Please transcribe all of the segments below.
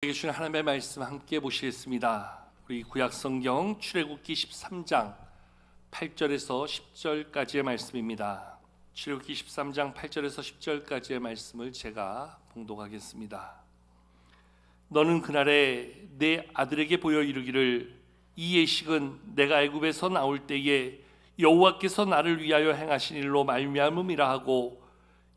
우리에게 주신 하나님의 말씀 함께 보시겠습니다. 우리 구약성경 출애굽기 13장 8절에서 10절까지의 말씀입니다. 출애굽기 13장 8절에서 10절까지의 말씀을 제가 봉독하겠습니다. 너는 그날에 내 아들에게 보여 이르기를 이 예식은 내가 애굽에서 나올 때에 여호와께서 나를 위하여 행하신 일로 말미암음이라 하고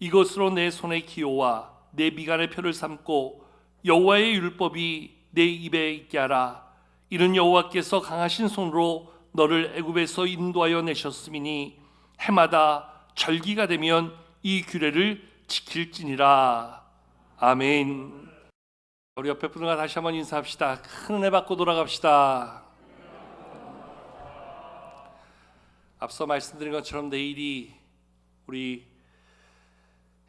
이것으로 내 손의 기호와 내 미간의 표를 삼고 여호와의 율법이 내 입에 있게 하라. 이는 여호와께서 강하신 손으로 너를 애굽에서 인도하여 내셨음이니 해마다 절기가 되면 이 규례를 지킬지니라. 아멘. 우리 옆에 분들과 다시 한번 인사합시다. 큰 은혜 받고 돌아갑시다. 앞서 말씀드린 것처럼 내일이 우리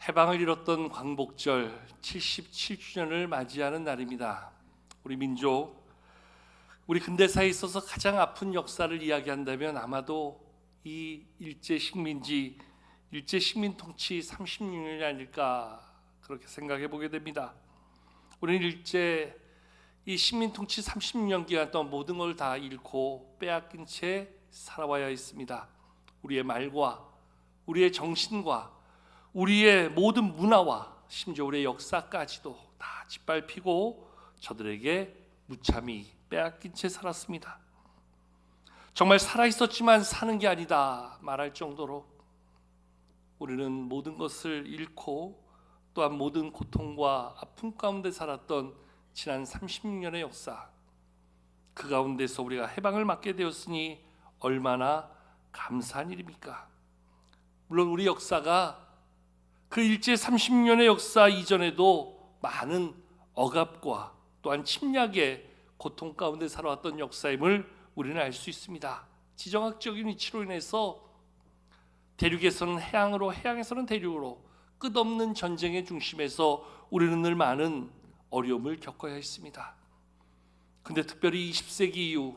해방을 이뤘던 광복절 77주년을 맞이하는 날입니다. 우리 민족, 우리 근대사에 있어서 가장 아픈 역사를 이야기한다면 아마도 이 일제식민지, 일제식민 통치 36년이 아닐까 그렇게 생각해 보게 됩니다. 우리는 이 식민 통치 36년 기간 동안 모든 걸 다 잃고 빼앗긴 채 살아와야 했습니다. 우리의 말과 우리의 정신과 우리의 모든 문화와 심지어 우리의 역사까지도 다 짓밟히고 저들에게 무참히 빼앗긴 채 살았습니다. 정말 살아있었지만 사는 게 아니다 말할 정도로 우리는 모든 것을 잃고 또한 모든 고통과 아픔 가운데 살았던 지난 36년의 역사, 그 가운데서 우리가 해방을 맞게 되었으니 얼마나 감사한 일입니까? 물론 우리 역사가 그 일제 30년의 역사 이전에도 많은 억압과 또한 침략의 고통 가운데 살아왔던 역사임을 우리는 알 수 있습니다. 지정학적인 위치로 인해서 대륙에서는 해양으로, 해양에서는 대륙으로 끝없는 전쟁의 중심에서 우리는 늘 많은 어려움을 겪어야 했습니다. 근데 특별히 20세기 이후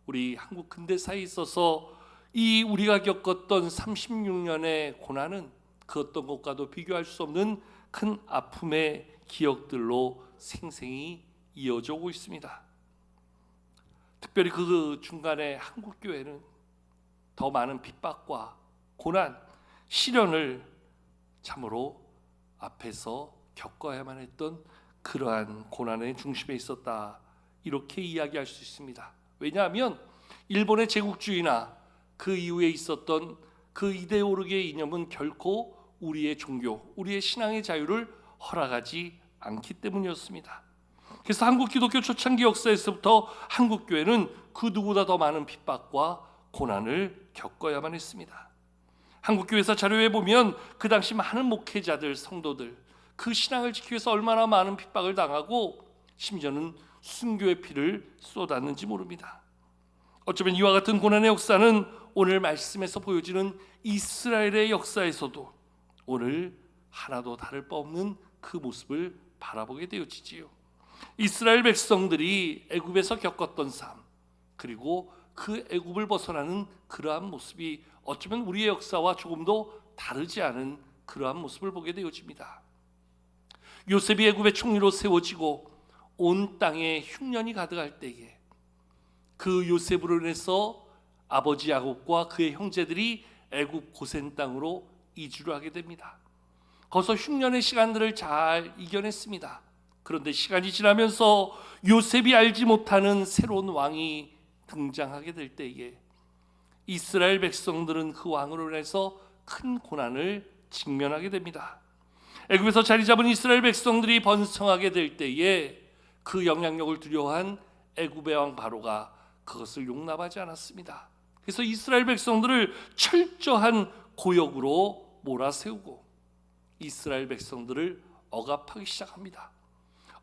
우리 한국 근대사에 있어서 이 우리가 겪었던 36년의 고난은 그 어떤 것과도 비교할 수 없는 큰 아픔의 기억들로 생생히 이어져 오고 있습니다. 특별히 그 중간에 한국교회는 더 많은 핍박과 고난, 시련을 참으로 앞에서 겪어야만 했던 그러한 고난의 중심에 있었다, 이렇게 이야기할 수 있습니다. 왜냐하면 일본의 제국주의나 그 이후에 있었던 그 이데올로기의 이념은 결코 우리의 종교, 우리의 신앙의 자유를 허락하지 않기 때문이었습니다. 그래서 한국 기독교 초창기 역사에서부터 한국 교회는 그 누구보다 더 많은 핍박과 고난을 겪어야만 했습니다. 한국 교회사 자료에 보면 그 당시 많은 목회자들, 성도들 그 신앙을 지키기 위해서 얼마나 많은 핍박을 당하고 심지어는 순교의 피를 쏟았는지 모릅니다. 어쩌면 이와 같은 고난의 역사는 오늘 말씀에서 보여지는 이스라엘의 역사에서도 오늘 하나도 다를 바 없는 그 모습을 바라보게 되어지지요. 이스라엘 백성들이 애굽에서 겪었던 삶, 그리고 그 애굽을 벗어나는 그러한 모습이 어쩌면 우리의 역사와 조금도 다르지 않은 그러한 모습을 보게 되어집니다. 요셉이 애굽의 총리로 세워지고 온 땅에 흉년이 가득할 때에 그 요셉으로 인해서 아버지 야곱과 그의 형제들이 애굽 고센 땅으로 이주를 하게 됩니다. 거기서 흉년의 시간들을 잘 이겨냈습니다. 그런데 시간이 지나면서 요셉이 알지 못하는 새로운 왕이 등장하게 될 때에 이스라엘 백성들은 그 왕으로 인해서 큰 고난을 직면하게 됩니다. 애굽에서 자리 잡은 이스라엘 백성들이 번성하게 될 때에 그 영향력을 두려워한 애굽의 왕 바로가 그것을 용납하지 않았습니다. 그래서 이스라엘 백성들을 철저한 고역으로 몰아세우고 이스라엘 백성들을 억압하기 시작합니다.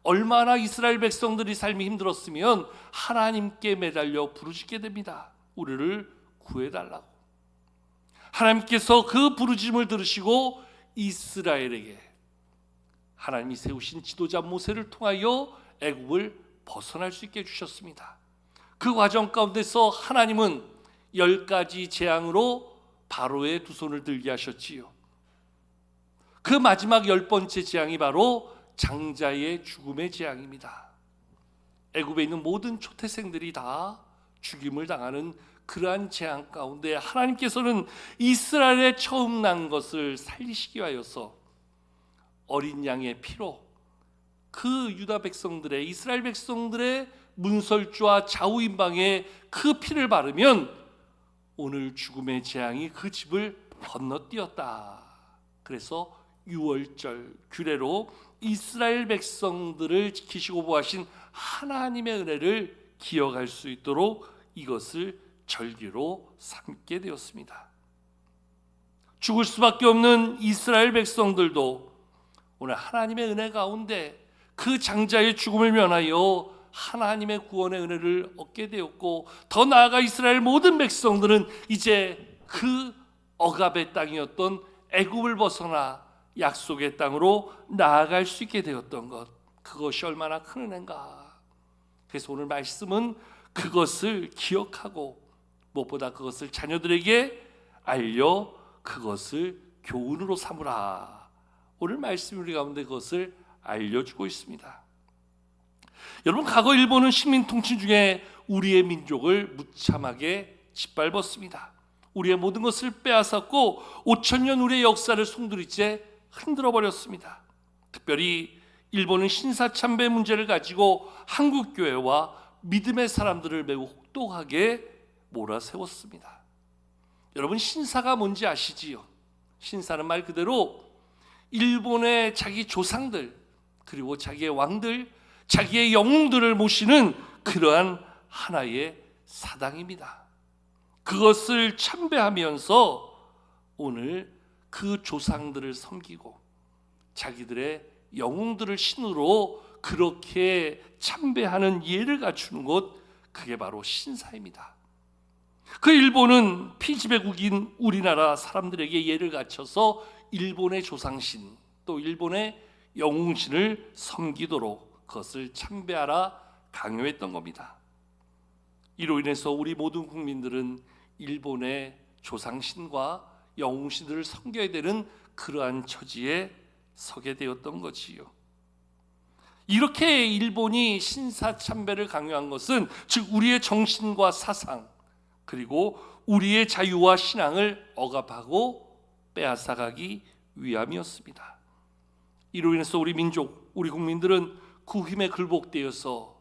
얼마나 이스라엘 백성들이 삶이 힘들었으면 하나님께 매달려 부르짖게 됩니다. 우리를 구해달라고. 하나님께서 그 부르짖음을 들으시고 이스라엘에게 하나님이 세우신 지도자 모세를 통하여 애굽을 벗어날 수 있게 해주셨습니다. 그 과정 가운데서 하나님은 10가지 재앙으로 바로의 두 손을 들게 하셨지요. 그 마지막 10번째 재앙이 바로 장자의 죽음의 재앙입니다. 애굽에 있는 모든 초태생들이 다 죽임을 당하는 그러한 재앙 가운데 하나님께서는 이스라엘에 처음 난 것을 살리시기 위하여서 어린 양의 피로 그 유다 백성들의, 이스라엘 백성들의 문설주와 좌우임방에 그 피를 바르면 오늘 죽음의 재앙이 그 집을 건너뛰었다. 그래서 유월절 규례로 이스라엘 백성들을 지키시고 보호하신 하나님의 은혜를 기억할 수 있도록 이것을 절기로 삼게 되었습니다. 죽을 수밖에 없는 이스라엘 백성들도 오늘 하나님의 은혜 가운데 그 장자의 죽음을 면하여 하나님의 구원의 은혜를 얻게 되었고, 더 나아가 이스라엘 모든 백성들은 이제 그 억압의 땅이었던 애굽을 벗어나 약속의 땅으로 나아갈 수 있게 되었던 것, 그것이 얼마나 큰 은혜인가. 그래서 오늘 말씀은 그것을 기억하고 무엇보다 그것을 자녀들에게 알려 그것을 교훈으로 삼으라. 오늘 말씀 우리 가운데 그것을 알려주고 있습니다. 여러분, 과거 일본은 식민 통치 중에 우리의 민족을 무참하게 짓밟았습니다. 우리의 모든 것을 빼앗았고 5,000년 우리의 역사를 송두리째 흔들어 버렸습니다. 특별히 일본은 신사참배 문제를 가지고 한국 교회와 믿음의 사람들을 매우 혹독하게 몰아세웠습니다. 여러분, 신사가 뭔지 아시지요? 신사는 말 그대로 일본의 자기 조상들, 그리고 자기의 왕들, 자기의 영웅들을 모시는 그러한 하나의 사당입니다. 그것을 참배하면서 오늘 그 조상들을 섬기고 자기들의 영웅들을 신으로 그렇게 참배하는 예를 갖추는 곳, 그게 바로 신사입니다. 그 일본은 피지배국인 우리나라 사람들에게 예를 갖춰서 일본의 조상신, 또 일본의 영웅신을 섬기도록 그것을 참배하라 강요했던 겁니다. 이로 인해서 우리 모든 국민들은 일본의 조상신과 영웅신들을 섬겨야 되는 그러한 처지에 서게 되었던 거지요. 이렇게 일본이 신사참배를 강요한 것은 즉 우리의 정신과 사상, 그리고 우리의 자유와 신앙을 억압하고 빼앗아가기 위함이었습니다. 이로 인해서 우리 민족, 우리 국민들은 그 힘에 굴복되어서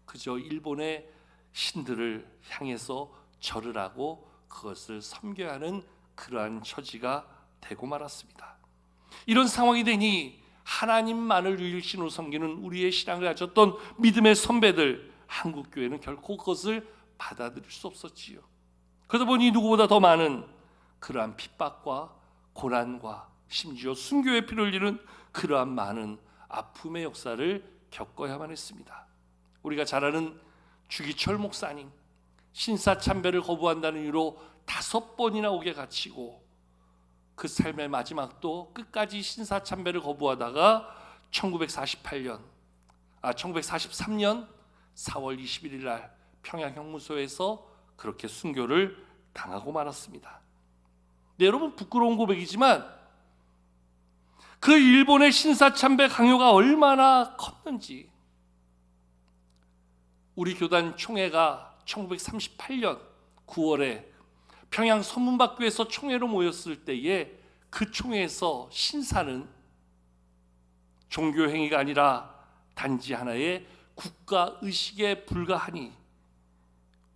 그저 일본의 신들을 향해서 절을 하고 그것을 섬겨야 하는 그러한 처지가 되고 말았습니다. 이런 상황이 되니 하나님만을 유일신으로 섬기는 우리의 신앙을 가졌던 믿음의 선배들, 한국교회는 결코 그것을 받아들일 수 없었지요. 그러다 보니 누구보다 더 많은 그러한 핍박과 고난과 심지어 순교의 피를 흘리는 그러한 많은 아픔의 역사를 겪어야만 했습니다. 우리가 잘 아는 주기철 목사님, 신사참배를 거부한다는 이유로 5번이나 옥에 갇히고 그 삶의 마지막도 끝까지 신사참배를 거부하다가 1943년 4월 21일 날 평양형무소에서 그렇게 순교를 당하고 말았습니다. 네, 여러분, 부끄러운 고백이지만 그 일본의 신사참배 강요가 얼마나 컸는지 우리 교단 총회가 1938년 9월에 평양 서문박교에서 총회로 모였을 때에 그 총회에서 신사는 종교행위가 아니라 단지 하나의 국가의식에 불과하니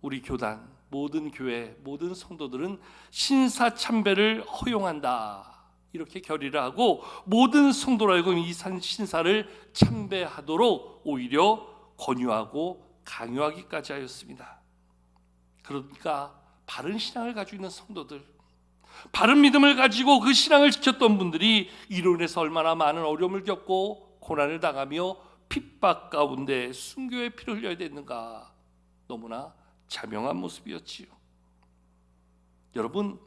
우리 교단, 모든 교회, 모든 성도들은 신사참배를 허용한다, 이렇게 결의를 하고 모든 성도로 하여금 이 신사를 참배하도록 오히려 권유하고 강요하기까지 하였습니다. 그러니까 바른 신앙을 가지고 있는 성도들, 바른 믿음을 가지고 그 신앙을 지켰던 분들이 이로 인해서 얼마나 많은 어려움을 겪고 고난을 당하며 핍박 가운데 순교의 피를 흘려야 됐는가, 너무나 자명한 모습이었지요. 여러분,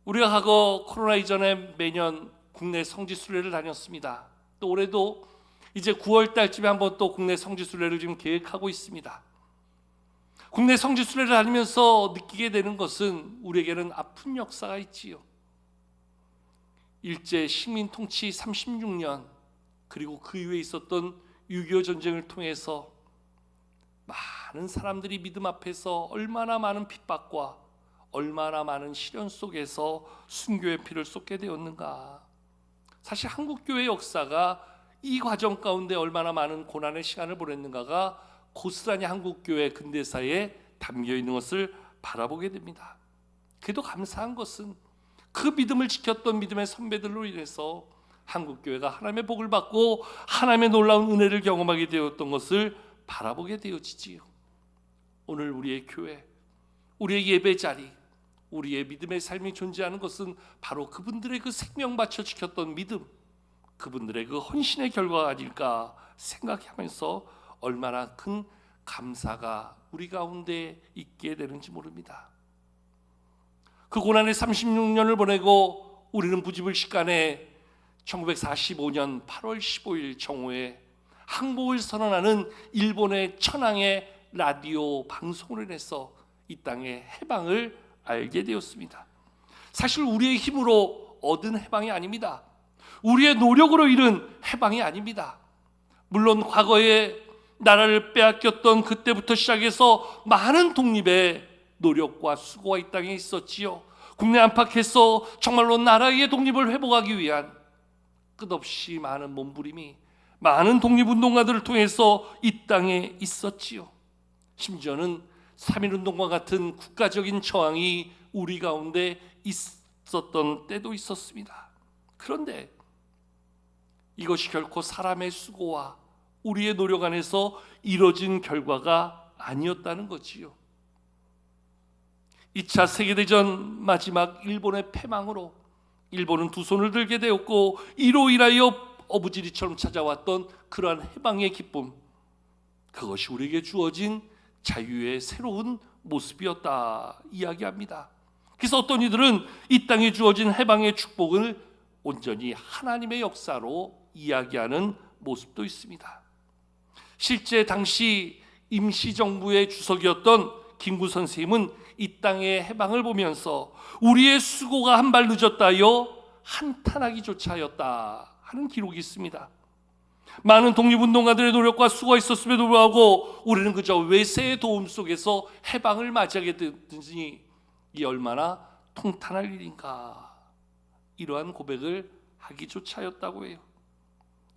우리가 과거 코로나 이전에 매년 국내 성지순례를 다녔습니다. 또 올해도 이제 9월 달쯤에 한번 또 국내 성지순례를 지금 계획하고 있습니다. 국내 성지순례를 다니면서 느끼게 되는 것은 우리에게는 아픈 역사가 있지요. 일제 식민 통치 36년, 그리고 그 이후에 있었던 6.25 전쟁을 통해서 많은 사람들이 믿음 앞에서 얼마나 많은 핍박과 얼마나 많은 시련 속에서 순교의 피를 쏟게 되었는가. 사실 한국교회 역사가 이 과정 가운데 얼마나 많은 고난의 시간을 보냈는가가 고스란히 한국교회 근대사에 담겨 있는 것을 바라보게 됩니다. 그래도 감사한 것은 그 믿음을 지켰던 믿음의 선배들로 인해서 한국교회가 하나님의 복을 받고 하나님의 놀라운 은혜를 경험하게 되었던 것을 바라보게 되어지지요. 오늘 우리의 교회, 우리의 예배 자리, 우리의 믿음의 삶이 존재하는 것은 바로 그분들의 그 생명 바쳐 지켰던 믿음, 그분들의 그 헌신의 결과가 아닐까 생각하면서 얼마나 큰 감사가 우리 가운데 있게 되는지 모릅니다. 그 고난의 36년을 보내고 우리는 부지불식간에 1945년 8월 15일 정오에 항복을 선언하는 일본의 천황의 라디오 방송을 인해서 이 땅의 해방을 알게 되었습니다. 사실 우리의 힘으로 얻은 해방이 아닙니다. 우리의 노력으로 이룬 해방이 아닙니다. 물론 과거에 나라를 빼앗겼던 그때부터 시작해서 많은 독립의 노력과 수고가 이 땅에 있었지요. 국내 안팎에서 정말로 나라의 독립을 회복하기 위한 끝없이 많은 몸부림이 많은 독립운동가들을 통해서 이 땅에 있었지요. 심지어는 3.1운동과 같은 국가적인 저항이 우리 가운데 있었던 때도 있었습니다. 그런데 이것이 결코 사람의 수고와 우리의 노력 안에서 이루어진 결과가 아니었다는 거지요. 2차 세계대전 마지막 일본의 패망으로 일본은 두 손을 들게 되었고 이로 인하여 어부지리처럼 찾아왔던 그러한 해방의 기쁨, 그것이 우리에게 주어진 자유의 새로운 모습이었다 이야기합니다. 그래서 어떤 이들은 이 땅에 주어진 해방의 축복을 온전히 하나님의 역사로 이야기하는 모습도 있습니다. 실제 당시 임시정부의 주석이었던 김구 선생님은 이 땅의 해방을 보면서 우리의 수고가 한 발 늦었다여 한탄하기조차 하였다 하는 기록이 있습니다. 많은 독립운동가들의 노력과 수고가 있었음에도 불구하고 우리는 그저 외세의 도움 속에서 해방을 맞이하게 되더니 이 얼마나 통탄할 일인가, 이러한 고백을 하기조차 하였다고 해요.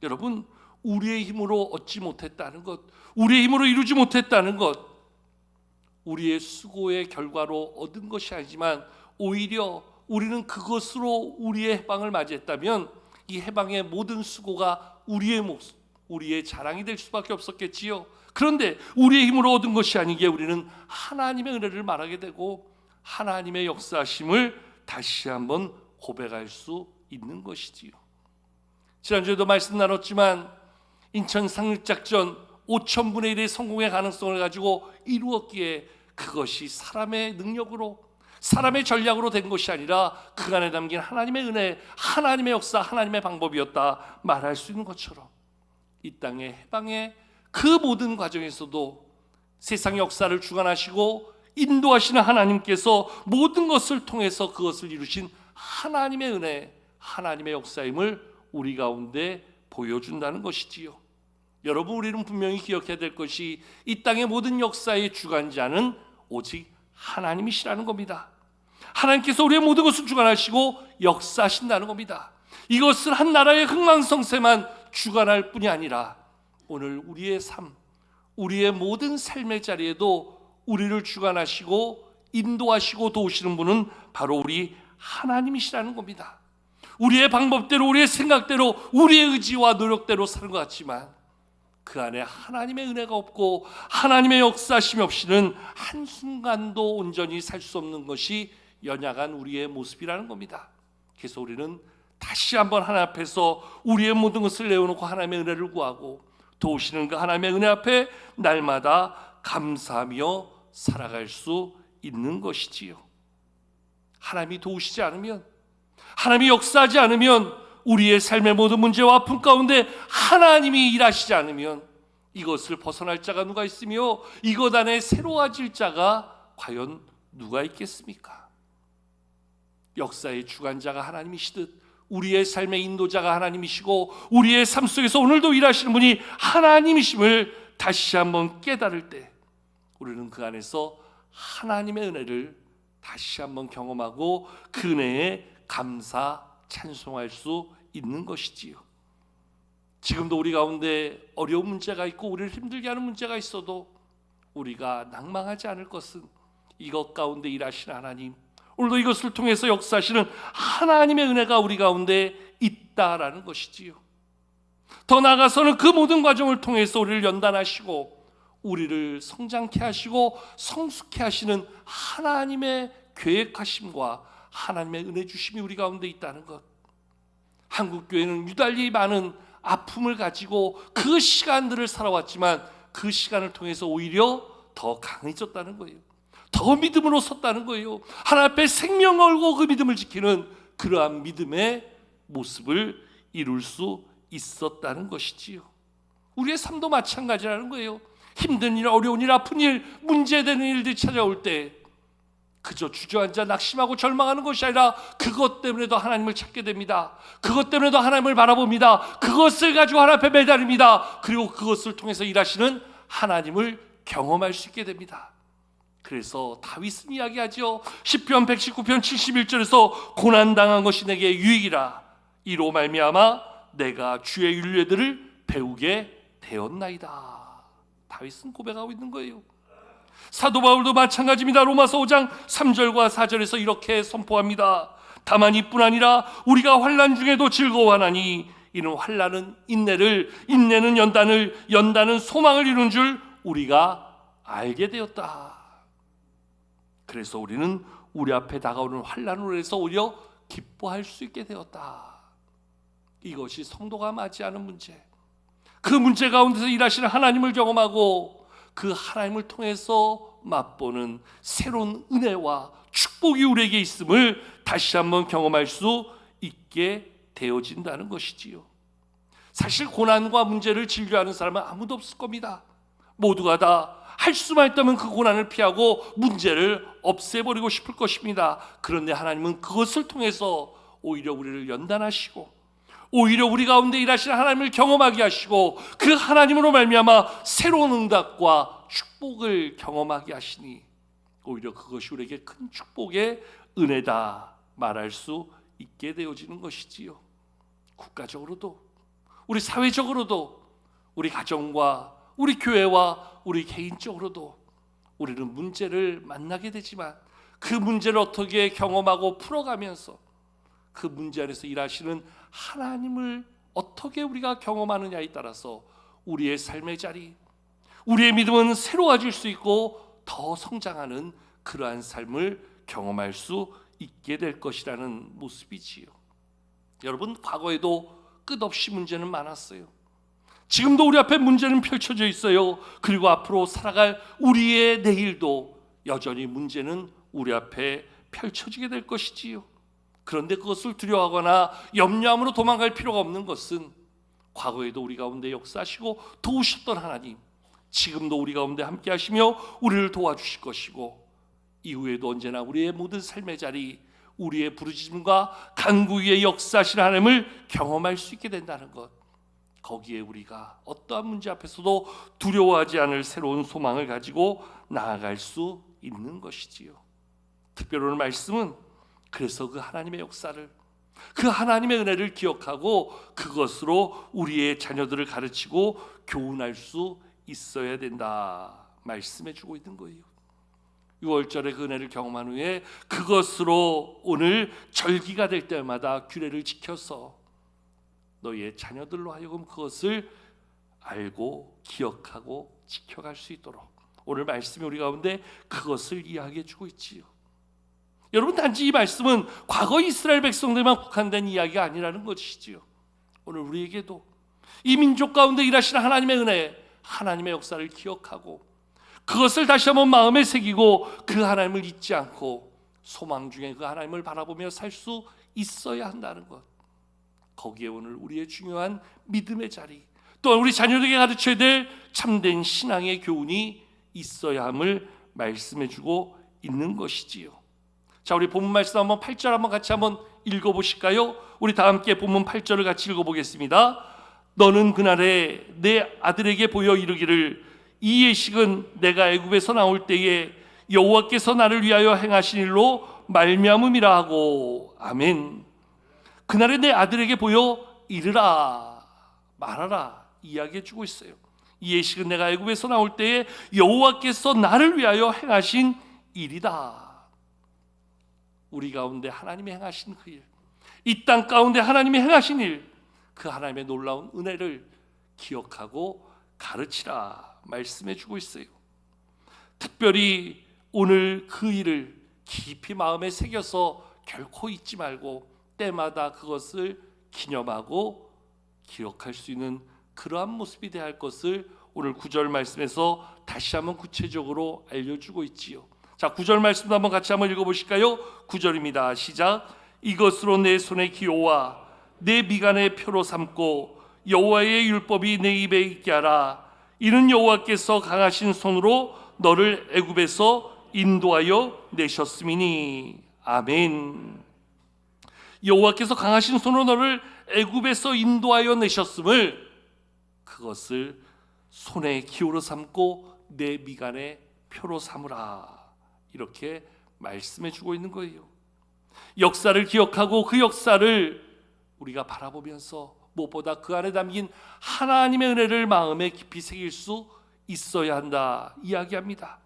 여러분, 우리의 힘으로 얻지 못했다는 것, 우리의 힘으로 이루지 못했다는 것, 우리의 수고의 결과로 얻은 것이 아니지만 오히려 우리는 그것으로 우리의 해방을 맞이했다면 이 해방의 모든 수고가 우리의 모습, 우리의 자랑이 될 수밖에 없었겠지요. 그런데 우리의 힘으로 얻은 것이 아니기에 우리는 하나님의 은혜를 말하게 되고 하나님의 역사하심을 다시 한번 고백할 수 있는 것이지요. 지난주에도 말씀 나눴지만 인천 상륙작전 5,000분의 1의 성공의 가능성을 가지고 이루었기에 그것이 사람의 능력으로, 사람의 전략으로 된 것이 아니라 그 안에 담긴 하나님의 은혜, 하나님의 역사, 하나님의 방법이었다 말할 수 있는 것처럼 이 땅의 해방의 그 모든 과정에서도 세상 역사를 주관하시고 인도하시는 하나님께서 모든 것을 통해서 그것을 이루신 하나님의 은혜, 하나님의 역사임을 우리 가운데 보여준다는 것이지요. 여러분, 우리는 분명히 기억해야 될 것이 이 땅의 모든 역사의 주관자는 오직 하나님이시라는 겁니다. 하나님께서 우리의 모든 것을 주관하시고 역사하신다는 겁니다. 이것을 한 나라의 흥망성쇠만 주관할 뿐이 아니라 오늘 우리의 삶, 우리의 모든 삶의 자리에도 우리를 주관하시고 인도하시고 도우시는 분은 바로 우리 하나님이시라는 겁니다. 우리의 방법대로, 우리의 생각대로, 우리의 의지와 노력대로 사는 것 같지만 그 안에 하나님의 은혜가 없고 하나님의 역사심이 없이는 한순간도 온전히 살 수 없는 것이 연약한 우리의 모습이라는 겁니다. 그래서 우리는 다시 한번 하나님 앞에서 우리의 모든 것을 내어놓고 하나님의 은혜를 구하고 도우시는 그 하나님의 은혜 앞에 날마다 감사하며 살아갈 수 있는 것이지요. 하나님이 도우시지 않으면, 하나님이 역사하지 않으면, 우리의 삶의 모든 문제와 아픔 가운데 하나님이 일하시지 않으면 이것을 벗어날 자가 누가 있으며 이것 안에 새로워질 자가 과연 누가 있겠습니까? 역사의 주관자가 하나님이시듯 우리의 삶의 인도자가 하나님이시고 우리의 삶 속에서 오늘도 일하시는 분이 하나님이심을 다시 한번 깨달을 때, 우리는 그 안에서 하나님의 은혜를 다시 한번 경험하고 그 은혜에 감사 찬송할 수 있는 것이지요. 지금도 우리 가운데 어려운 문제가 있고 우리를 힘들게 하는 문제가 있어도 우리가 낭망하지 않을 것은 이것 가운데 일하시는 하나님, 오늘도 이것을 통해서 역사하시는 하나님의 은혜가 우리 가운데 있다라는 것이지요. 더 나아가서는 그 모든 과정을 통해서 우리를 연단하시고 우리를 성장케 하시고 성숙케 하시는 하나님의 계획하심과 하나님의 은혜 주심이 우리 가운데 있다는 것. 한국교회는 유달리 많은 아픔을 가지고 그 시간들을 살아왔지만 그 시간을 통해서 오히려 더 강해졌다는 거예요. 더 믿음으로 섰다는 거예요. 하나님 앞에 생명 걸고 그 믿음을 지키는 그러한 믿음의 모습을 이룰 수 있었다는 것이지요. 우리의 삶도 마찬가지라는 거예요. 힘든 일, 어려운 일, 아픈 일, 문제되는 일들이 찾아올 때 그저 주저앉아 낙심하고 절망하는 것이 아니라 그것 때문에도 하나님을 찾게 됩니다. 그것 때문에도 하나님을 바라봅니다. 그것을 가지고 하나님 앞에 매달립니다. 그리고 그것을 통해서 일하시는 하나님을 경험할 수 있게 됩니다. 그래서 다윗은 이야기하죠. 시편 119편 71절에서 고난당한 것이 내게 유익이라 이로 말미암아 내가 주의 율례들을 배우게 되었나이다. 다윗은 고백하고 있는 거예요. 사도 바울도 마찬가지입니다. 로마서 5장 3절과 4절에서 이렇게 선포합니다. 다만 이뿐 아니라 우리가 환난 중에도 즐거워하나니 이는 환난은 인내를, 인내는 연단을, 연단은 소망을 이룬 줄 우리가 알게 되었다. 그래서 우리는 우리 앞에 다가오는 환난으로 해서 오히려 기뻐할 수 있게 되었다. 이것이 성도가 맞이하는 문제, 그 문제 가운데서 일하시는 하나님을 경험하고 그 하나님을 통해서 맛보는 새로운 은혜와 축복이 우리에게 있음을 다시 한번 경험할 수 있게 되어진다는 것이지요. 사실 고난과 문제를 즐겨하는 사람은 아무도 없을 겁니다. 모두가 다 할 수만 있다면 그 고난을 피하고 문제를 없애버리고 싶을 것입니다. 그런데 하나님은 그것을 통해서 오히려 우리를 연단하시고 오히려 우리 가운데 일하시는 하나님을 경험하게 하시고 그 하나님으로 말미암아 새로운 응답과 축복을 경험하게 하시니 오히려 그것이 우리에게 큰 축복의 은혜다 말할 수 있게 되어지는 것이지요. 국가적으로도 우리 사회적으로도 우리 가정과 우리 교회와 우리 개인적으로도 우리는 문제를 만나게 되지만 그 문제를 어떻게 경험하고 풀어가면서 그 문제 안에서 일하시는 하나님을 어떻게 우리가 경험하느냐에 따라서 우리의 삶의 자리, 우리의 믿음은 새로워질 수 있고 더 성장하는 그러한 삶을 경험할 수 있게 될 것이라는 모습이지요. 여러분, 과거에도 끝없이 문제는 많았어요. 지금도 우리 앞에 문제는 펼쳐져 있어요. 그리고 앞으로 살아갈 우리의 내일도 여전히 문제는 우리 앞에 펼쳐지게 될 것이지요. 그런데 그것을 두려워하거나 염려함으로 도망갈 필요가 없는 것은 과거에도 우리 가운데 역사하시고 도우셨던 하나님, 지금도 우리 가운데 함께 하시며 우리를 도와주실 것이고 이후에도 언제나 우리의 모든 삶의 자리, 우리의 부르짖음과 간구 위에 역사하시는 하나님을 경험할 수 있게 된다는 것, 거기에 우리가 어떠한 문제 앞에서도 두려워하지 않을 새로운 소망을 가지고 나아갈 수 있는 것이지요. 특별히 오늘 말씀은 그래서 그 하나님의 역사를, 그 하나님의 은혜를 기억하고 그것으로 우리의 자녀들을 가르치고 교훈할 수 있어야 된다 말씀해 주고 있는 거예요. 6월절에 그 은혜를 경험한 후에 그것으로 오늘 절기가 될 때마다 규례를 지켜서 너희의 자녀들로 하여금 그것을 알고 기억하고 지켜갈 수 있도록 오늘 말씀이 우리 가운데 그것을 이야기해 주고 있지요. 여러분, 단지 이 말씀은 과거 이스라엘 백성들만 국한된 이야기가 아니라는 것이지요. 오늘 우리에게도 이 민족 가운데 일하시는 하나님의 은혜, 하나님의 역사를 기억하고 그것을 다시 한번 마음에 새기고 그 하나님을 잊지 않고 소망 중에 그 하나님을 바라보며 살 수 있어야 한다는 것, 거기에 오늘 우리의 중요한 믿음의 자리, 또한 우리 자녀들에게 가르쳐야 될 참된 신앙의 교훈이 있어야 함을 말씀해주고 있는 것이지요. 자, 우리 본문 말씀 한번 8절 한번 같이 한번 읽어보실까요? 우리 다 함께 본문 8절을 같이 읽어보겠습니다. 너는 그날에 내 아들에게 보여 이르기를 이 예식은 내가 애굽에서 나올 때에 여호와께서 나를 위하여 행하신 일로 말미암음이라 하고 아멘. 그날에 내 아들에게 보여 이르라 말하라 이야기해 주고 있어요. 이 예식은 내가 애굽에서 나올 때에 여호와께서 나를 위하여 행하신 일이다. 우리 가운데 하나님이 행하신 그 일, 이 땅 가운데 하나님이 행하신 일, 그 하나님의 놀라운 은혜를 기억하고 가르치라 말씀해 주고 있어요. 특별히 오늘 그 일을 깊이 마음에 새겨서 결코 잊지 말고 때마다 그것을 기념하고 기억할 수 있는 그러한 모습이 되어야 할 것을 오늘 9절 말씀에서 다시 한번 구체적으로 알려주고 있지요. 자, 9절 말씀도 한번 같이 한번 읽어보실까요? 9절입니다. 시작. 이것으로 내 손의 기호와 내 미간의 표로 삼고 여호와의 율법이 내 입에 있게 하라. 이는 여호와께서 강하신 손으로 너를 애굽에서 인도하여 내셨음이니. 아멘. 여호와께서 강하신 손으로 너를 애굽에서 인도하여 내셨음을, 그것을 손의 기호로 삼고 내 미간의 표로 삼으라, 이렇게 말씀해 주고 있는 거예요. 역사를 기억하고 그 역사를 우리가 바라보면서 무엇보다 그 안에 담긴 하나님의 은혜를 마음에 깊이 새길 수 있어야 한다 이야기합니다.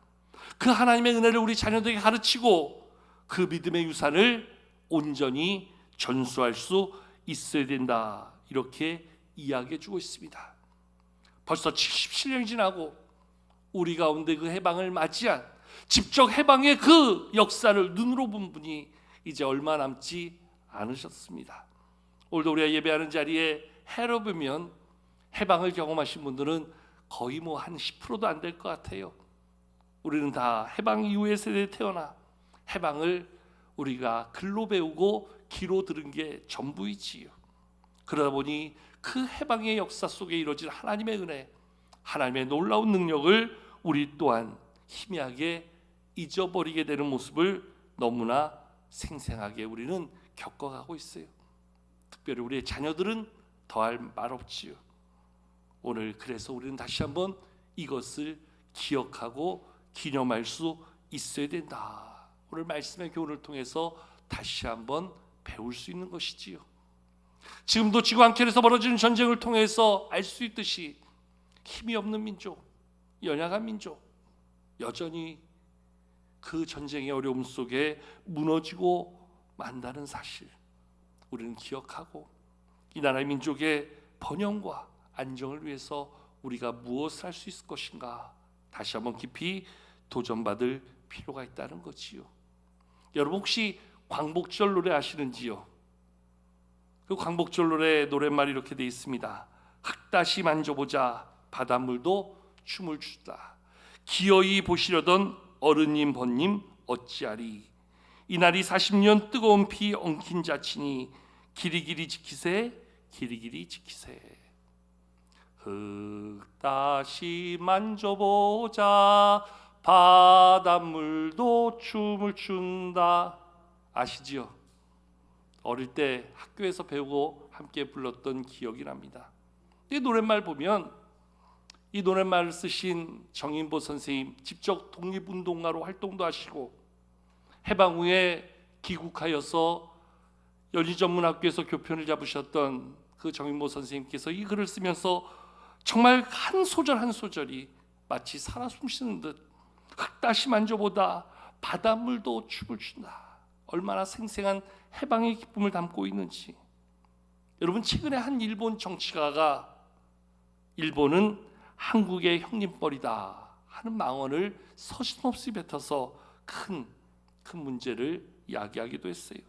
그 하나님의 은혜를 우리 자녀들에게 가르치고 그 믿음의 유산을 온전히 전수할 수 있어야 된다, 이렇게 이야기해 주고 있습니다. 벌써 77년이 지나고 우리 가운데 그 해방을 맞이한 직접 해방의 그 역사를 눈으로 본 분이 이제 얼마 남지 않으셨습니다. 오늘도 우리가 예배하는 자리에 해로 보면 해방을 경험하신 분들은 거의 한 10%도 안 될 것 같아요. 우리는 다 해방 이후의 세대에 태어나 해방을 우리가 글로 배우고 귀로 들은 게 전부이지요. 그러다 보니 그 해방의 역사 속에 이루어진 하나님의 은혜, 하나님의 놀라운 능력을 우리 또한 희미하게 잊어버리게 되는 모습을 너무나 생생하게 우리는 겪어가고 있어요. 특별히 우리의 자녀들은 더할 말 없지요. 오늘 그래서 우리는 다시 한번 이것을 기억하고 기념할 수 있어야 된다. 오늘 말씀의 교훈을 통해서 다시 한번 배울 수 있는 것이지요. 지금도 지구 한 켠에서 벌어지는 전쟁을 통해서 알 수 있듯이 힘이 없는 민족, 연약한 민족, 여전히 그 전쟁의 어려움 속에 무너지고 만다는 사실 우리는 기억하고, 이 나라의 민족의 번영과 안정을 위해서 우리가 무엇을 할 수 있을 것인가 다시 한번 깊이 도전받을 필요가 있다는 거지요. 여러분 혹시 광복절 노래 아시는지요? 그 광복절 노래 노랫말이 이렇게 되어 있습니다. 흙다시 만져보자 바닷물도 춤을 추다. 기어이 보시려던 어른님 번님 어찌하리. 이날이 40년 뜨거운 피 엉킨 자치니 길이길이 지키세 길이길이 지키세. 흙다시 만져보자 바닷물도 춤을 춘다. 아시지요? 어릴 때 학교에서 배우고 함께 불렀던 기억이 납니다. 이 노랫말 보면 이 노랫말을 쓰신 정인보 선생님 직접 독립운동가로 활동도 하시고 해방 후에 귀국하여서 연희전문학교에서 교편을 잡으셨던 그 정인보 선생님께서 이 글을 쓰면서 정말 한 소절 한 소절이 마치 살아 숨쉬는 듯 흙다시 만져보다 바닷물도 춤을 춘다. 얼마나 생생한 해방의 기쁨을 담고 있는지. 여러분 최근에 한 일본 정치가가 일본은 한국의 형님뻘이다 하는 망언을 서슴없이 뱉어서 큰 문제를 야기하기도 했어요.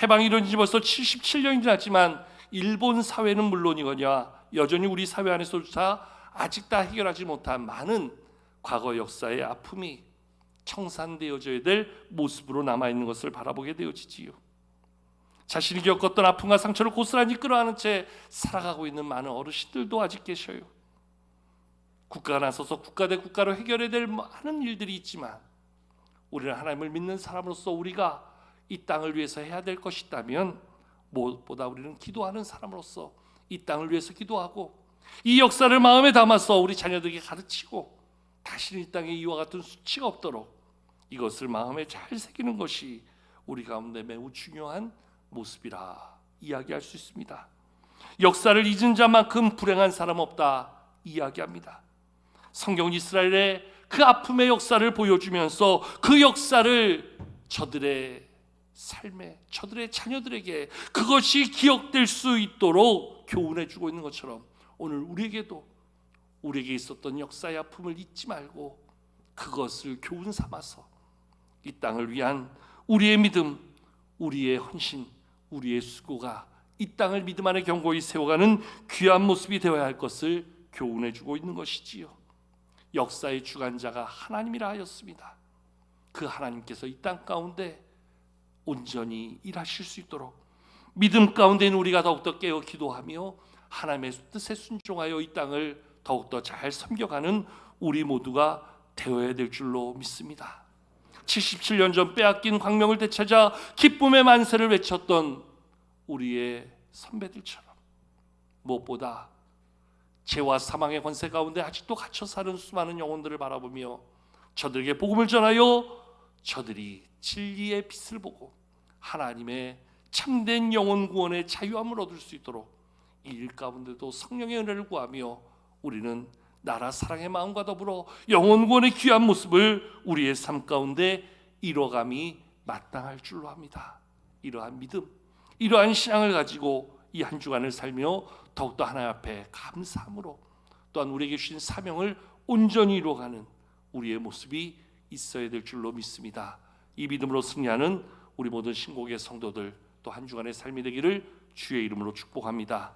해방이 이루어진 지 벌써 77년이 지났지만 일본 사회는 물론이거냐 여전히 우리 사회 안에서조차 아직 다 해결하지 못한 많은 과거 역사의 아픔이 청산되어져야 될 모습으로 남아있는 것을 바라보게 되어지지요. 자신이 겪었던 아픔과 상처를 고스란히 끌어안은 채 살아가고 있는 많은 어르신들도 아직 계셔요. 국가가 나서서 국가 대 국가로 해결해야 될 많은 일들이 있지만 우리는 하나님을 믿는 사람으로서 우리가 이 땅을 위해서 해야 될 것이 있다면 무엇보다 우리는 기도하는 사람으로서 이 땅을 위해서 기도하고 이 역사를 마음에 담아서 우리 자녀들에게 가르치고 다시는 이 땅에 이와 같은 수치가 없도록 이것을 마음에 잘 새기는 것이 우리 가운데 매우 중요한 모습이라 이야기할 수 있습니다. 역사를 잊은 자만큼 불행한 사람 없다 이야기합니다. 성경은 이스라엘의 그 아픔의 역사를 보여주면서 그 역사를 저들의 삶에, 저들의 자녀들에게 그것이 기억될 수 있도록 교훈해 주고 있는 것처럼 오늘 우리에게도 우리에게 있었던 역사의 아픔을 잊지 말고 그것을 교훈 삼아서 이 땅을 위한 우리의 믿음, 우리의 헌신, 우리의 수고가 이 땅을 믿음 안에 견고히 세워가는 귀한 모습이 되어야 할 것을 교훈해 주고 있는 것이지요. 역사의 주관자가 하나님이라 하였습니다. 그 하나님께서 이 땅 가운데 온전히 일하실 수 있도록 믿음 가운데 있는 우리가 더욱더 깨어 기도하며 하나님의 뜻에 순종하여 이 땅을 더욱더 잘 섬겨가는 우리 모두가 되어야 될 줄로 믿습니다. 77년 전 빼앗긴 광명을 되찾아 기쁨의 만세를 외쳤던 우리의 선배들처럼 무엇보다 죄와 사망의 권세 가운데 아직도 갇혀 사는 수많은 영혼들을 바라보며 저들에게 복음을 전하여 저들이 진리의 빛을 보고 하나님의 참된 영혼 구원의 자유함을 얻을 수 있도록 이 일 가운데도 성령의 은혜를 구하며 우리는 나라 사랑의 마음과 더불어 영혼 구원의 귀한 모습을 우리의 삶 가운데 이뤄감이 마땅할 줄로 합니다. 이러한 믿음, 이러한 신앙을 가지고 이 한 주간을 살며 더욱더 하나님 앞에 감사함으로 또한 우리에게 주신 사명을 온전히 이루어가는 우리의 모습이 있어야 될 줄로 믿습니다. 이 믿음으로 승리하는 우리 모든 신곡의 성도들 또 한 주간의 삶이 되기를 주의 이름으로 축복합니다.